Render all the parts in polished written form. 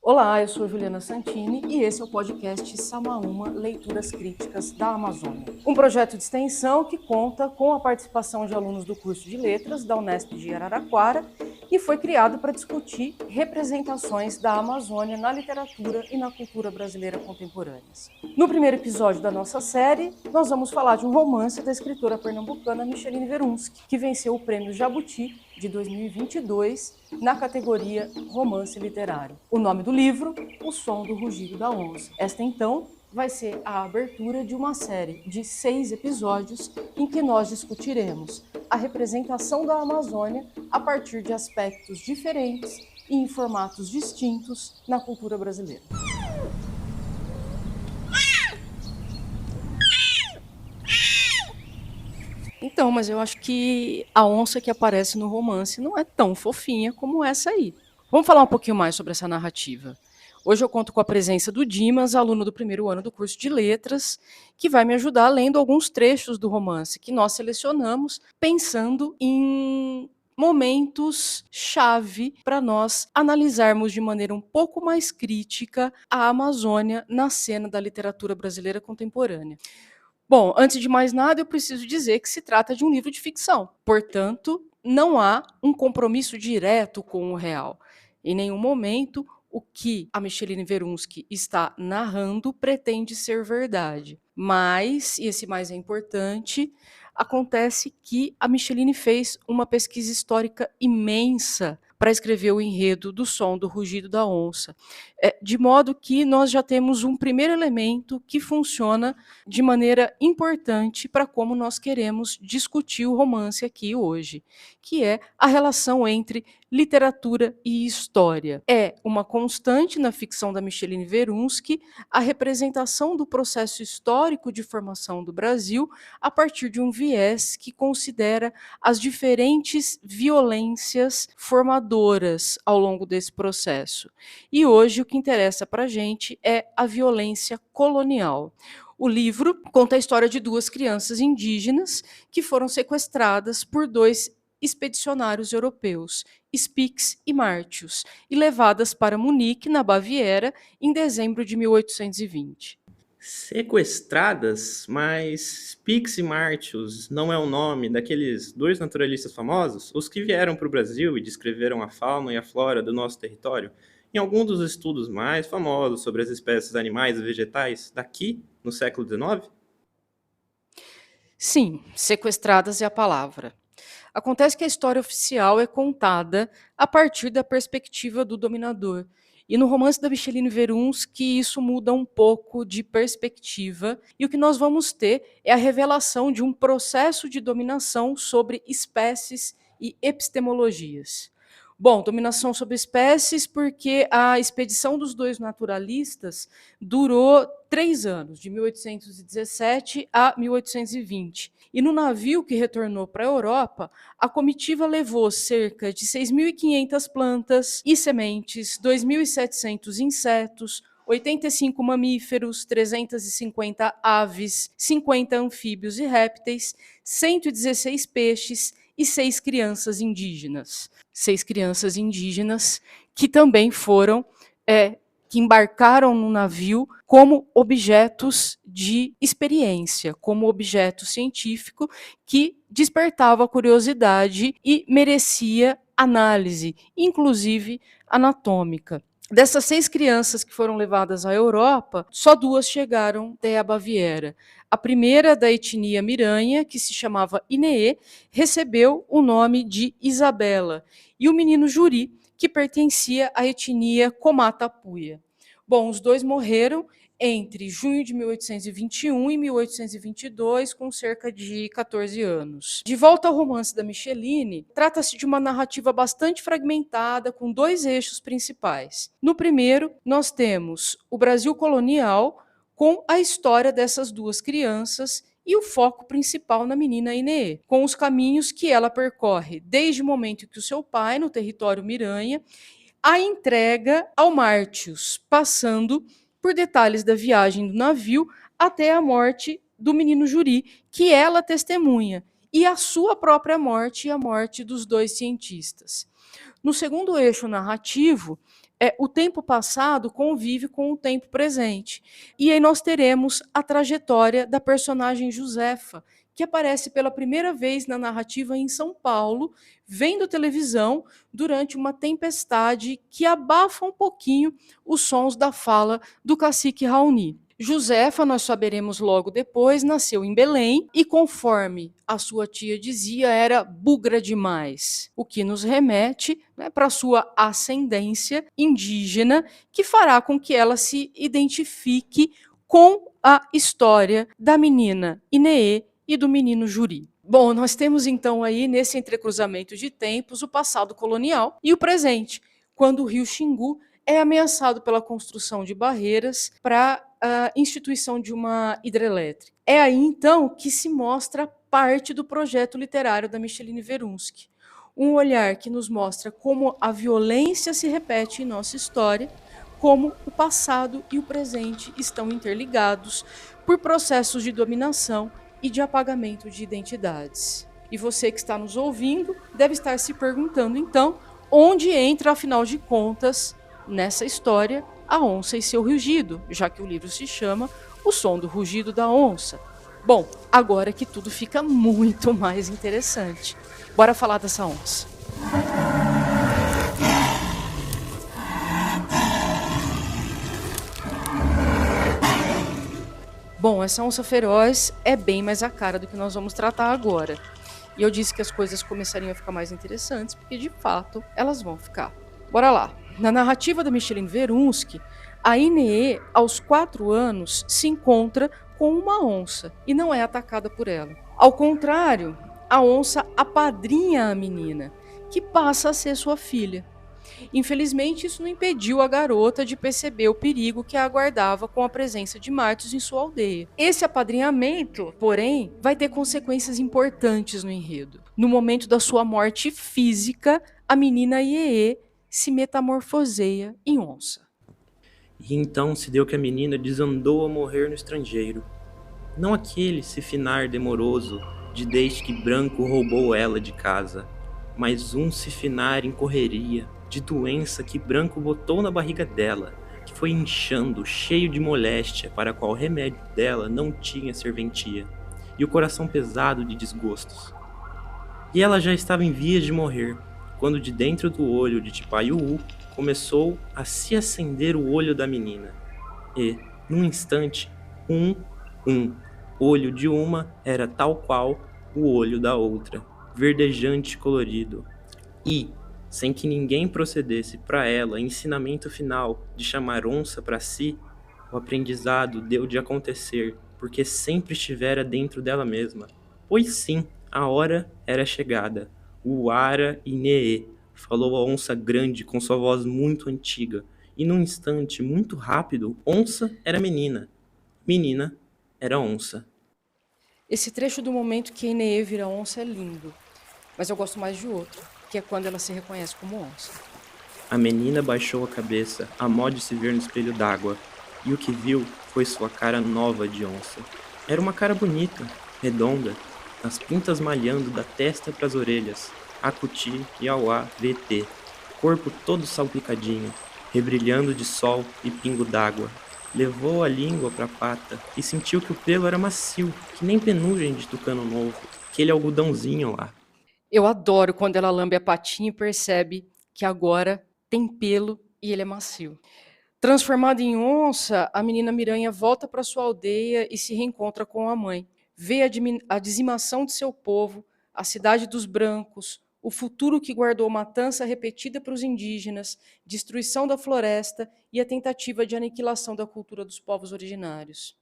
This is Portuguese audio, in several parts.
Olá, eu sou Juliana Santini e esse é o podcast Samaúma Leituras Críticas da Amazônia. Um projeto de extensão que conta com a participação de alunos do curso de Letras da Unesp de Araraquara e foi criado para discutir representações da Amazônia na literatura e na cultura brasileira contemporâneas. No primeiro episódio da nossa série, nós vamos falar de um romance da escritora pernambucana Micheline Verunski, que venceu o Prêmio Jabuti de 2022 na categoria Romance Literário. O nome do livro, O Som do Rugido da Onça. Esta, então, vai ser a abertura de uma série de 6 episódios em que nós discutiremos a representação da Amazônia a partir de aspectos diferentes e em formatos distintos na cultura brasileira. Então, mas eu acho que a onça que aparece no romance não é tão fofinha como essa aí. Vamos falar um pouquinho mais sobre essa narrativa. Hoje eu conto com a presença do Dimas, aluno do primeiro ano do curso de Letras, que vai me ajudar lendo alguns trechos do romance que nós selecionamos, pensando em momentos-chave para nós analisarmos de maneira um pouco mais crítica a Amazônia na cena da literatura brasileira contemporânea. Bom, antes de mais nada, eu preciso dizer que se trata de um livro de ficção. Portanto, não há um compromisso direto com o real. Em nenhum momento, o que a Micheline Verunski está narrando pretende ser verdade. Mas, e esse mais é importante, acontece que a Micheline fez uma pesquisa histórica imensa para escrever o enredo do Som do Rugido da Onça, de modo que nós já temos um primeiro elemento que funciona de maneira importante para como nós queremos discutir o romance aqui hoje, que é a relação entre literatura e história. É uma constante na ficção da Micheline Verunski a representação do processo histórico de formação do Brasil a partir de um viés que considera as diferentes violências formadoras ao longo desse processo. E hoje o que interessa para a gente é a violência colonial. O livro conta a história de 2 crianças indígenas que foram sequestradas por 2 expedicionários europeus, Spix e Martius, e levadas para Munique, na Baviera, em dezembro de 1820. Sequestradas, mas Spix e Martius não é o nome daqueles 2 naturalistas famosos, os que vieram para o Brasil e descreveram a fauna e a flora do nosso território? Em algum dos estudos mais famosos sobre as espécies animais e vegetais daqui, no século XIX? Sim, sequestradas é a palavra. Acontece que a história oficial é contada a partir da perspectiva do dominador. E no romance da Micheline Verunski, isso muda um pouco de perspectiva, e o que nós vamos ter é a revelação de um processo de dominação sobre espécies e epistemologias. Bom, dominação sobre espécies porque a expedição dos 2 naturalistas durou 3 anos, de 1817 a 1820. E no navio que retornou para a Europa, a comitiva levou cerca de 6.500 plantas e sementes, 2.700 insetos, 85 mamíferos, 350 aves, 50 anfíbios e répteis, 116 peixes e 6 crianças indígenas. 6 crianças indígenas que também foram que embarcaram no navio como objetos de experiência, como objeto científico que despertava a curiosidade e merecia análise, inclusive anatômica. Dessas 6 crianças que foram levadas à Europa, só 2 chegaram até a Baviera. A primeira, da etnia Miranha, que se chamava Inê, recebeu o nome de Isabela, e o menino Juri, que pertencia à etnia Comatapuia. Bom, os 2 morreram entre junho de 1821 e 1822, com cerca de 14 anos. De volta ao romance da Micheline, trata-se de uma narrativa bastante fragmentada, com 2 eixos principais. No primeiro, nós temos o Brasil colonial, com a história dessas 2 crianças e o foco principal na menina Inê, com os caminhos que ela percorre desde o momento em que o seu pai, no território Miranha, a entrega ao Martius, passando por detalhes da viagem do navio até a morte do menino Juri, que ela testemunha e a sua própria morte e a morte dos dois cientistas. No segundo eixo narrativo, o tempo passado convive com o tempo presente. E aí nós teremos a trajetória da personagem Josefa, que aparece pela primeira vez na narrativa em São Paulo, vendo televisão durante uma tempestade que abafa um pouquinho os sons da fala do cacique Raoni. Josefa, nós saberemos logo depois, nasceu em Belém e, conforme a sua tia dizia, era bugra demais, o que nos remete, né, para sua ascendência indígena, que fará com que ela se identifique com a história da menina Inê e do menino Juri. Bom, nós temos então aí, nesse entrecruzamento de tempos, o passado colonial e o presente, quando o rio Xingu é ameaçado pela construção de barreiras para a instituição de uma hidrelétrica. É aí, então, que se mostra parte do projeto literário da Micheline Verunski. Um olhar que nos mostra como a violência se repete em nossa história, como o passado e o presente estão interligados por processos de dominação e de apagamento de identidades. E você que está nos ouvindo deve estar se perguntando, então, onde entra, afinal de contas, nessa história, a onça e seu rugido, já que o livro se chama O Som do Rugido da Onça. Bom, agora que tudo fica muito mais interessante. Bora falar dessa onça. Bom, essa onça feroz é bem mais a cara do que nós vamos tratar agora. E eu disse que as coisas começariam a ficar mais interessantes, porque de fato elas vão ficar. Bora lá. Na narrativa da Micheline Verunski, a Inê, aos 4 anos, se encontra com uma onça e não é atacada por ela. Ao contrário, a onça apadrinha a menina, que passa a ser sua filha. Infelizmente, isso não impediu a garota de perceber o perigo que a aguardava com a presença de Martius em sua aldeia. Esse apadrinhamento, porém, vai ter consequências importantes no enredo. No momento da sua morte física, a menina Iê se metamorfoseia em onça. E então se deu que a menina desandou a morrer no estrangeiro. Não aquele se finar demoroso, de desde que branco roubou ela de casa, mas um se finar em correria, de doença que branco botou na barriga dela, que foi inchando, cheio de moléstia, para qual remédio dela não tinha serventia, e o coração pesado de desgostos. E ela já estava em vias de morrer, quando de dentro do olho de Tipaiú começou a se acender o olho da menina. E, num instante, um olho de uma era tal qual o olho da outra, verdejante e colorido. E, sem que ninguém procedesse para ela ensinamento final de chamar onça para si, o aprendizado deu de acontecer, porque sempre estivera dentro dela mesma. Pois sim, a hora era chegada. Uara Inê, falou a onça grande com sua voz muito antiga, e num instante muito rápido, onça era menina, menina era onça. Esse trecho do momento que a Inê vira onça é lindo, mas eu gosto mais de outro, que é quando ela se reconhece como onça. A menina baixou a cabeça, a mó de se ver no espelho d'água, e o que viu foi sua cara nova de onça. Era uma cara bonita, redonda, as pintas malhando da testa para as orelhas, acuti e auá VT, corpo todo salpicadinho, rebrilhando de sol e pingo d'água. Levou a língua para a pata e sentiu que o pelo era macio, que nem penugem de tucano novo, aquele algodãozinho lá. Eu adoro quando ela lambe a patinha e percebe que agora tem pelo e ele é macio. Transformada em onça, a menina Miranha volta para sua aldeia e se reencontra com a mãe. Vê a dizimação de seu povo, a cidade dos brancos, o futuro que guardou matança repetida para os indígenas, destruição da floresta e a tentativa de aniquilação da cultura dos povos originários.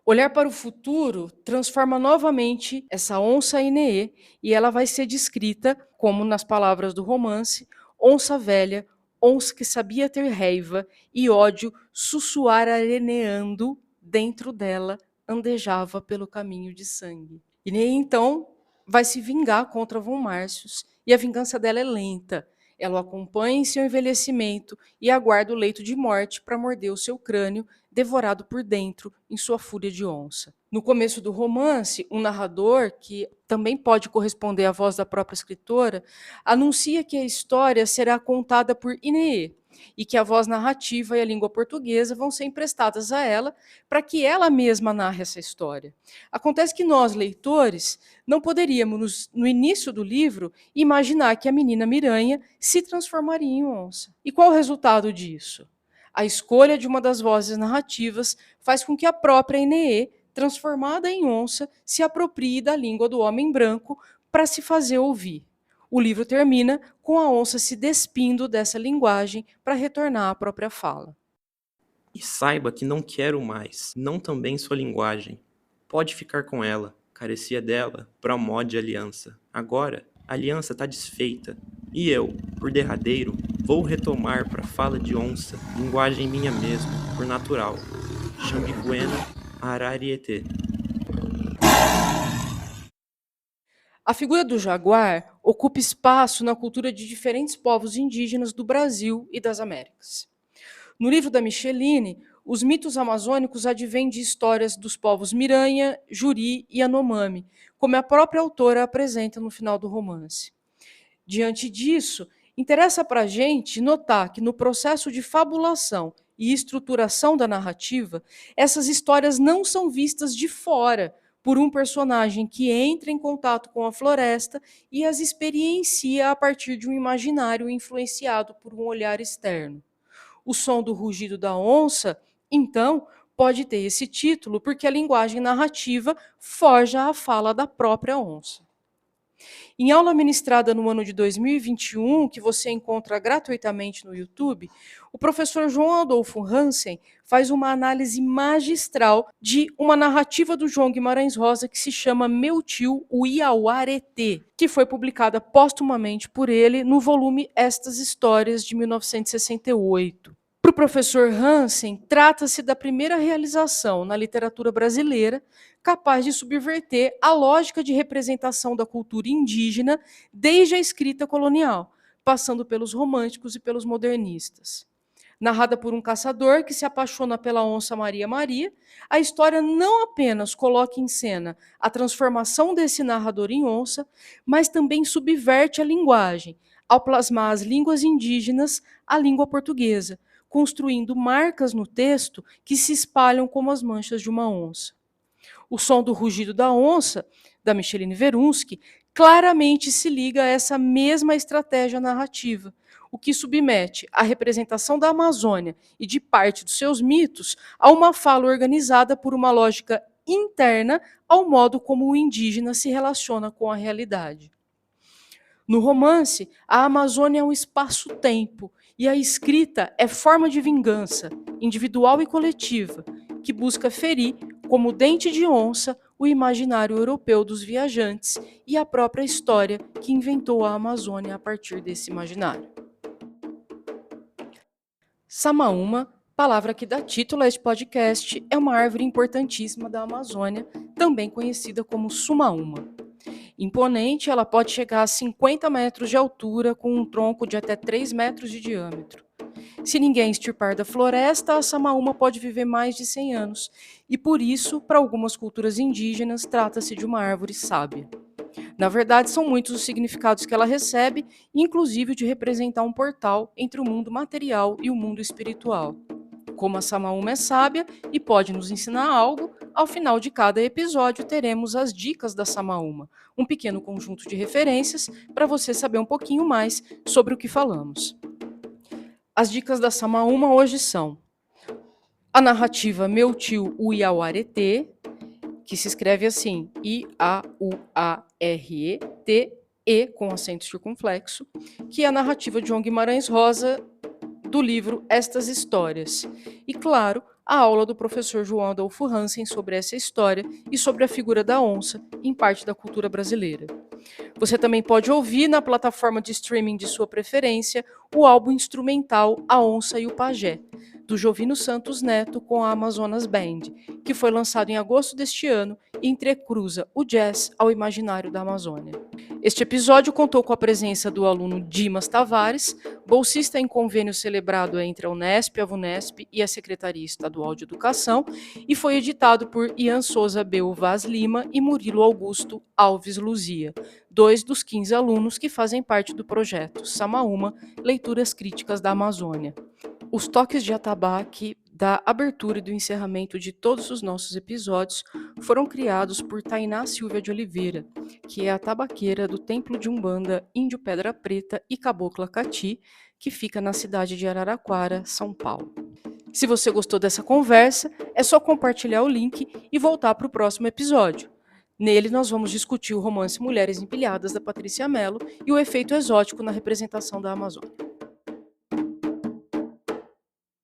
Olhar para o futuro transforma novamente essa onça Inê e ela vai ser descrita, como nas palavras do romance, onça velha, onça que sabia ter raiva e ódio sussuar areneando dentro dela, andejava pelo caminho de sangue. Inê, então, vai se vingar contra Von Márcios e a vingança dela é lenta. Ela o acompanha em seu envelhecimento e aguarda o leito de morte para morder o seu crânio, devorado por dentro em sua fúria de onça. No começo do romance, um narrador, que também pode corresponder à voz da própria escritora, anuncia que a história será contada por Inêê e que a voz narrativa e a língua portuguesa vão ser emprestadas a ela para que ela mesma narre essa história. Acontece que nós, leitores, não poderíamos, no início do livro, imaginar que a menina Miranha se transformaria em onça. E qual o resultado disso? A escolha de uma das vozes narrativas faz com que a própria Inêê, transformada em onça, se aproprie da língua do homem branco para se fazer ouvir. O livro termina com a onça se despindo dessa linguagem para retornar à própria fala. E saiba que não quero mais, não também sua linguagem. Pode ficar com ela, carecia dela, pra mó de aliança. Agora, a aliança tá desfeita, e eu, por derradeiro, vou retomar pra fala de onça, linguagem minha mesmo, por natural. Xambiguena, Ararietê. A figura do jaguar ocupa espaço na cultura de diferentes povos indígenas do Brasil e das Américas. No livro da Micheline, os mitos amazônicos advêm de histórias dos povos Miranha, Juri e Yanomami, como a própria autora apresenta no final do romance. Diante disso, interessa para a gente notar que no processo de fabulação e estruturação da narrativa, essas histórias não são vistas de fora, por um personagem que entra em contato com a floresta e as experiencia a partir de um imaginário influenciado por um olhar externo. O som do rugido da onça, então, pode ter esse título porque a linguagem narrativa forja a fala da própria onça. Em aula ministrada no ano de 2021, que você encontra gratuitamente no YouTube, o professor João Adolfo Hansen faz uma análise magistral de uma narrativa do João Guimarães Rosa que se chama Meu Tio, o Iauaretê, que foi publicada póstumamente por ele no volume Estas Histórias, de 1968. Para o professor Hansen, trata-se da primeira realização na literatura brasileira capaz de subverter a lógica de representação da cultura indígena desde a escrita colonial, passando pelos românticos e pelos modernistas. Narrada por um caçador que se apaixona pela onça Maria Maria, a história não apenas coloca em cena a transformação desse narrador em onça, mas também subverte a linguagem, ao plasmar as línguas indígenas à língua portuguesa, construindo marcas no texto que se espalham como as manchas de uma onça. O som do rugido da onça, da Micheline Verunsky, claramente se liga a essa mesma estratégia narrativa, o que submete a representação da Amazônia e de parte dos seus mitos a uma fala organizada por uma lógica interna ao modo como o indígena se relaciona com a realidade. No romance, a Amazônia é um espaço-tempo e a escrita é forma de vingança, individual e coletiva, que busca ferir, como dente de onça, o imaginário europeu dos viajantes e a própria história que inventou a Amazônia a partir desse imaginário. Samaúma, palavra que dá título a este podcast, é uma árvore importantíssima da Amazônia, também conhecida como sumaúma. Imponente, ela pode chegar a 50 metros de altura, com um tronco de até 3 metros de diâmetro. Se ninguém extirpar da floresta, a samaúma pode viver mais de 100 anos, e por isso, para algumas culturas indígenas, trata-se de uma árvore sábia. Na verdade, são muitos os significados que ela recebe, inclusive o de representar um portal entre o mundo material e o mundo espiritual. Como a samaúma é sábia e pode nos ensinar algo, ao final de cada episódio teremos as dicas da samaúma, um pequeno conjunto de referências para você saber um pouquinho mais sobre o que falamos. As dicas da samaúma hoje são a narrativa Meu Tio, o Iauaretê, que se escreve assim, I-A-U-A-R-E-T-E, com acento circunflexo, que é a narrativa de João Guimarães Rosa do livro Estas Histórias. E, claro, a aula do professor João Adolfo Hansen sobre essa história e sobre a figura da onça em parte da cultura brasileira. Você também pode ouvir na plataforma de streaming de sua preferência o álbum instrumental A Onça e o Pajé, do Jovino Santos Neto com a Amazonas Band, que foi lançado em agosto deste ano e entrecruza o jazz ao imaginário da Amazônia. Este episódio contou com a presença do aluno Dimas Tavares, bolsista em convênio celebrado entre a Unesp, a VUNESP e a Secretaria Estadual de Educação, e foi editado por Ian Souza Beu Vaz Lima e Murilo Augusto Alves Luzia, 2 dos 15 alunos que fazem parte do projeto Samaúma Leituras Críticas da Amazônia. Os toques de atabaque da abertura e do encerramento de todos os nossos episódios foram criados por Tainá Silva de Oliveira, que é a tabaqueira do Templo de Umbanda Índio Pedra Preta e Cabocla Cati, que fica na cidade de Araraquara, São Paulo. Se você gostou dessa conversa, é só compartilhar o link e voltar para o próximo episódio. Nele, nós vamos discutir o romance Mulheres Empilhadas, da Patrícia Mello, e o efeito exótico na representação da Amazônia.